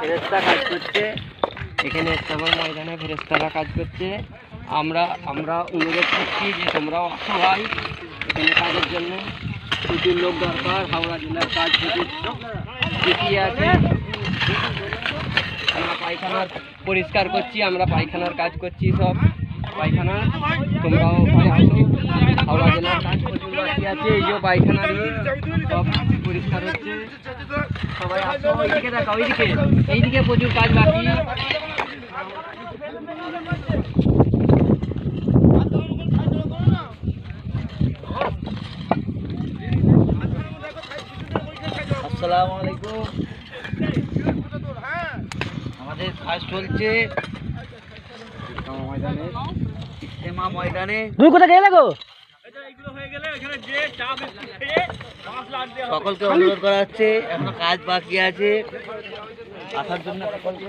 ফেরেশতা কাজ করছে এখানে ইস্তেমার ময়দানে, ফেরেশতারা কাজ করছে। আমরা অনুরোধ করছি যে তোমরাও আসো ভাই এখানে কাজের জন্য। প্রচুর লোক দরকার, হাওড়া জেলার কাজ প্রচুর পিছিয়ে আছে। আমরা পায়খানার পরিষ্কার করছি, আমরা পায়খানার কাজ করছি, সব পায়খানা। তোমরাও ভাই আসো, হাওড়া জেলার কাজ প্রচুর বাকি আছে। এই যে পায়খানার সব পরিষ্কার হচ্ছে, সবাই আসো। ওইদিকে দেখো, এইদিকে প্রচুর কাজ বাকি। আসসালামু আলাইকুম। আমাদের কাজ চলছে ইস্তেমা ময়দানে। তুই কোথায় গেলে গো? সকলকে অনুরোধ করা হচ্ছে, এখনো কাজ বাকি আছে, আসার জন্য সকলকে।